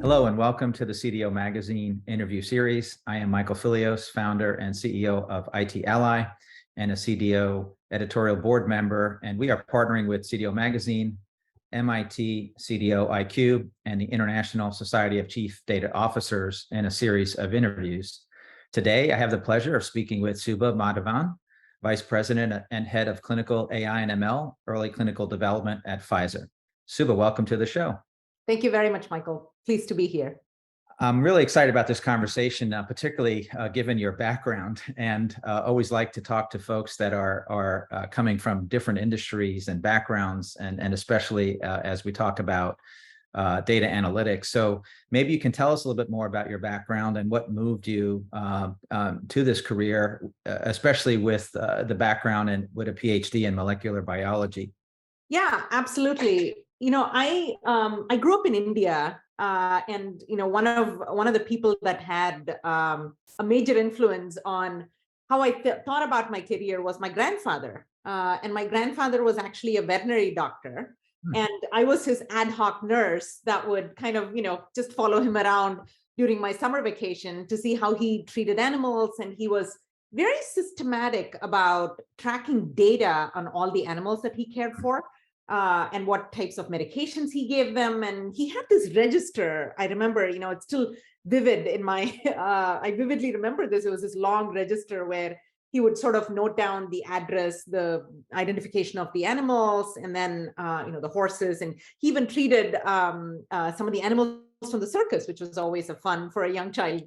Hello and welcome to the CDO Magazine interview series. I am Michael Fillios, founder and CEO of IT Ally and a CDO editorial board member. And we are partnering with CDO Magazine, MIT CDO IQ, and the International Society of Chief Data Officers in a series of interviews. Today, I have the pleasure of speaking with Subha Madhavan, Vice President and Head of Clinical AI and ML, Early Clinical Development at Pfizer. Subha, welcome to the show. Thank you very much, Michael. Pleased to be here. I'm really excited about this conversation, particularly given your background, and always like to talk to folks that are coming from different industries and backgrounds, and especially as we talk about data analytics. So maybe you can tell us a little bit more about your background and what moved you to this career, especially with the background and with a PhD in molecular biology. Yeah, absolutely. I grew up in India, and one of the people that had a major influence on how I thought about my career was my grandfather. And my grandfather was actually a veterinary doctor, and I was his ad hoc nurse that would kind of just follow him around during my summer vacation to see how he treated animals. And he was very systematic about tracking data on all the animals that he cared for. And what types of medications he gave them. And he had this register. I remember, it's still vivid in my, I vividly remember this. It was this long register where he would sort of note down the address, the identification of the animals, and then, the horses. And he even treated some of the animals from the circus, which was always a fun for a young child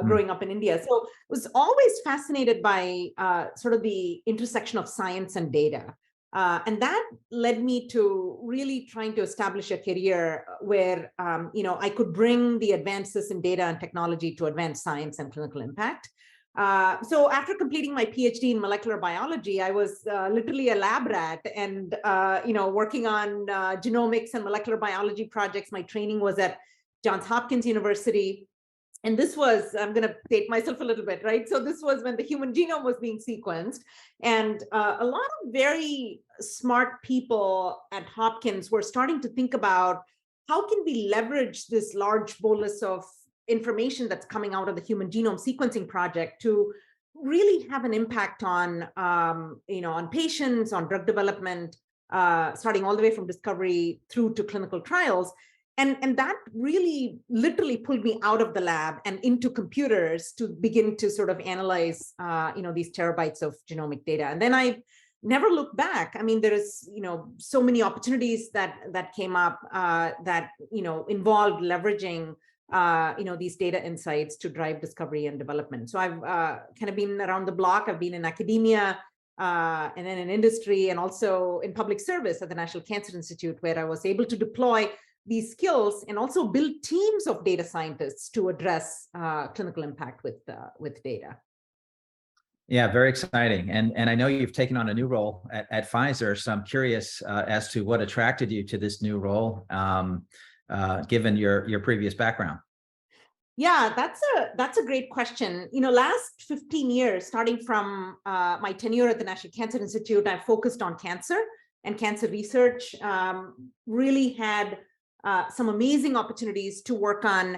growing up in India. So I was always fascinated by sort of the intersection of science and data. And that led me to really trying to establish a career where, I could bring the advances in data and technology to advance science and clinical impact. So after completing my PhD in molecular biology, I was literally a lab rat and, working on genomics and molecular biology projects. My training was at Johns Hopkins University. And this was, I'm going to date myself a little bit, right? So this was when the human genome was being sequenced. And a lot of very smart people at Hopkins were starting to think about how can we leverage this large bolus of information that's coming out of the human genome sequencing project to really have an impact on, on patients, on drug development, starting all the way from discovery through to clinical trials. And that really literally pulled me out of the lab and into computers to begin to sort of analyze, these terabytes of genomic data. And then I never looked back. I mean, there is, so many opportunities that came up that, involved leveraging, these data insights to drive discovery and development. So I've kind of been around the block. I've been in academia and then in industry and also in public service at the National Cancer Institute, where I was able to deploy these skills and also build teams of data scientists to address clinical impact with data. Yeah, very exciting. And I know you've taken on a new role at Pfizer, so I'm curious as to what attracted you to this new role, given your previous background. Yeah, that's a great question. Last 15 years, starting from my tenure at the National Cancer Institute, I focused on cancer and cancer research, really had some amazing opportunities to work on.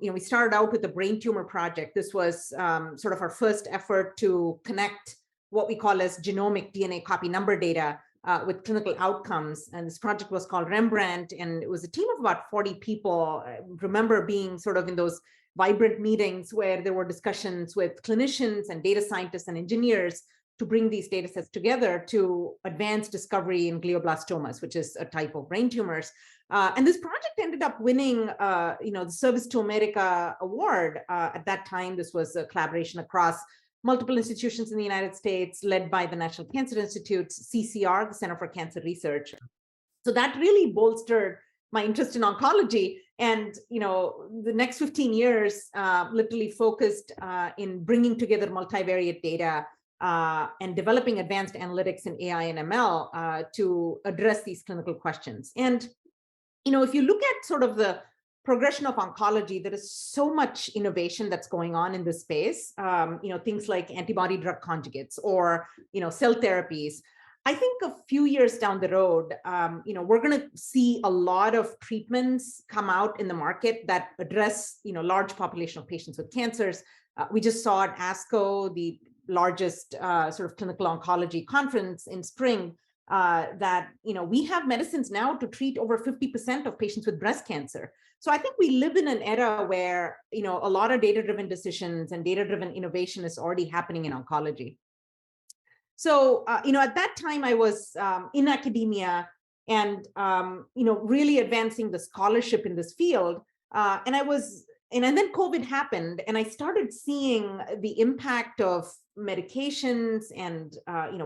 We started out with the brain tumor project. This was sort of our first effort to connect what we call as genomic DNA copy number data with clinical outcomes. And this project was called Rembrandt, and it was a team of about 40 people. I remember being sort of in those vibrant meetings where there were discussions with clinicians and data scientists and engineers to bring these data sets together to advance discovery in glioblastomas, which is a type of brain tumors. And this project ended up winning, the Service to America Award. At that time, this was a collaboration across multiple institutions in the United States, led by the National Cancer Institute, CCR, the Center for Cancer Research. So that really bolstered my interest in oncology. And, the next 15 years literally focused in bringing together multivariate data and developing advanced analytics in AI and ML to address these clinical questions. And if you look at sort of the progression of oncology, there is so much innovation that's going on in this space, things like antibody drug conjugates or, cell therapies. I think a few years down the road, we're going to see a lot of treatments come out in the market that address, large population of patients with cancers. We just saw at ASCO, the largest sort of clinical oncology conference in spring, that, we have medicines now to treat over 50% of patients with breast cancer. So I think we live in an era where, a lot of data-driven decisions and data-driven innovation is already happening in oncology. So, at that time I was in academia and, really advancing the scholarship in this field. And then COVID happened and I started seeing the impact of medications and,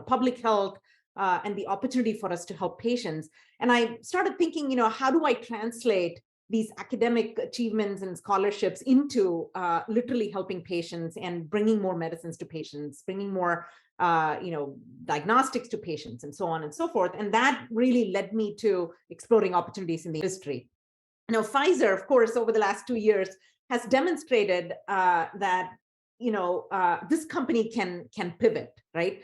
public health and the opportunity for us to help patients. And I started thinking, how do I translate these academic achievements and scholarships into literally helping patients and bringing more medicines to patients, bringing more diagnostics to patients and so on and so forth. And that really led me to exploring opportunities in the industry. Now, Pfizer, of course, over the last 2 years has demonstrated that this company can pivot, right?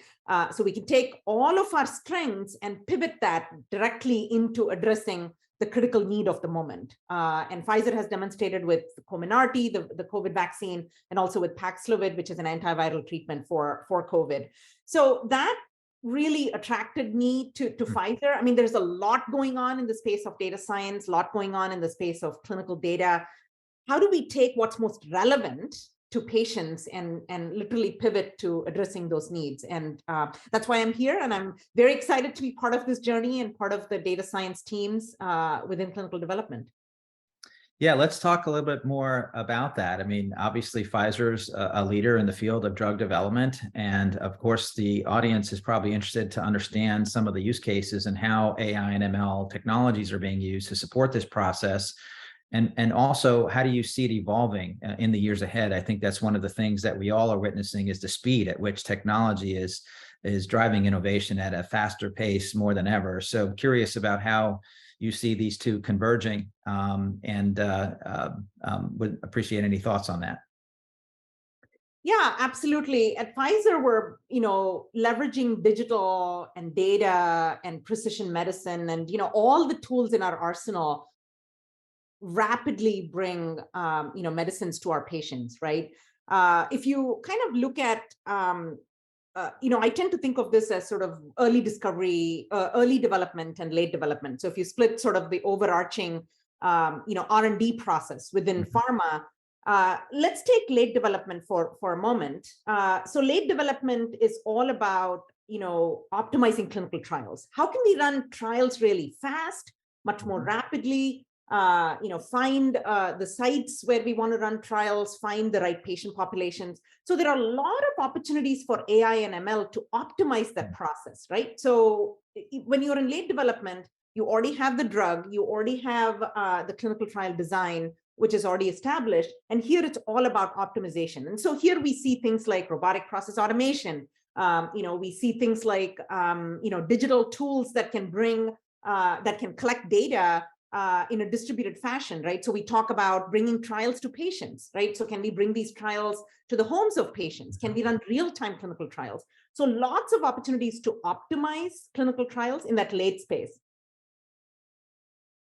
So we can take all of our strengths and pivot that directly into addressing the critical need of the moment. And Pfizer has demonstrated with Comirnaty, the COVID vaccine, and also with Paxlovid, which is an antiviral treatment for COVID. So that really attracted me to Pfizer. I mean, there's a lot going on in the space of data science, a lot going on in the space of clinical data. How do we take what's most relevant to patients and literally pivot to addressing those needs? And that's why I'm here. And I'm very excited to be part of this journey and part of the data science teams within clinical development. Yeah, let's talk a little bit more about that. I mean, obviously, Pfizer's a leader in the field of drug development. And of course, the audience is probably interested to understand some of the use cases and how AI and ML technologies are being used to support this process. And also, how do you see it evolving in the years ahead? I think that's one of the things that we all are witnessing is the speed at which technology is driving innovation at a faster pace more than ever. So curious about how you see these two converging, and would appreciate any thoughts on that. Yeah, absolutely. At Pfizer, we're, leveraging digital and data and precision medicine and, all the tools in our arsenal rapidly bring, medicines to our patients, right? If you kind of look at, I tend to think of this as sort of early discovery, early development and late development. So if you split sort of the overarching, R&D process within pharma, let's take late development for a moment. So late development is all about, optimizing clinical trials. How can we run trials really fast, much more rapidly? Find the sites where we want to run trials, find the right patient populations. So there are a lot of opportunities for AI and ML to optimize that process, right? So when you're in late development, you already have the drug, you already have the clinical trial design, which is already established. And here it's all about optimization. And so here we see things like robotic process automation. We see things like, digital tools that can collect data in a distributed fashion, right? So we talk about bringing trials to patients, right? So can we bring these trials to the homes of patients? Can we run real-time clinical trials? So lots of opportunities to optimize clinical trials in that late space.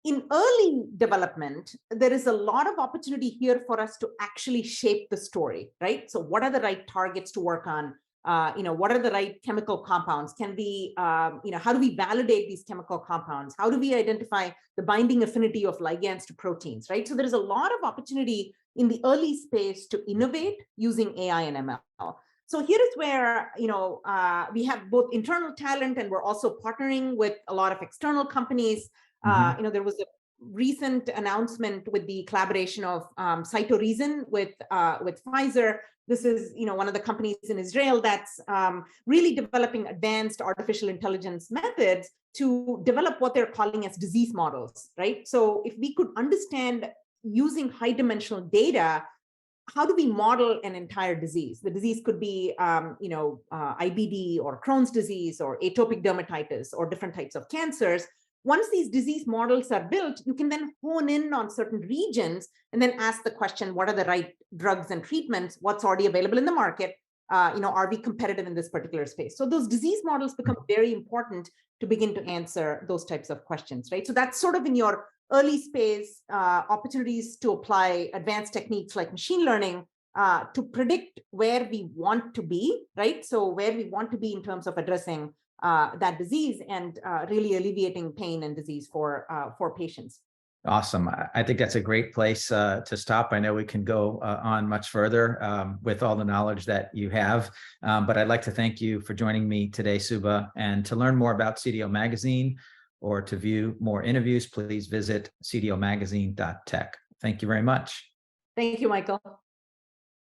In early development, there is a lot of opportunity here for us to actually shape the story, right? So what are the right targets to work on? What are the right chemical compounds? Can we, how do we validate these chemical compounds? How do we identify the binding affinity of ligands to proteins, right? So there's a lot of opportunity in the early space to innovate using AI and ML. So here is where, we have both internal talent and we're also partnering with a lot of external companies. There was a recent announcement with the collaboration of Cytoreason with Pfizer. This is, one of the companies in Israel that's really developing advanced artificial intelligence methods to develop what they're calling as disease models, right? So if we could understand using high dimensional data, how do we model an entire disease? The disease could be, IBD or Crohn's disease or atopic dermatitis or different types of cancers. Once these disease models are built, you can then hone in on certain regions and then ask the question, what are the right drugs and treatments? What's already available in the market? are we competitive in this particular space? So those disease models become very important to begin to answer those types of questions, right? So that's sort of in your early space opportunities to apply advanced techniques like machine learning to predict where we want to be, right? So where we want to be in terms of addressing that disease and really alleviating pain and disease for patients. Awesome. I think that's a great place to stop. I know we can go on much further with all the knowledge that you have, but I'd like to thank you for joining me today, Subha. And to learn more about CDO Magazine or to view more interviews, please visit cdomagazine.tech. Thank you very much. Thank you, Michael.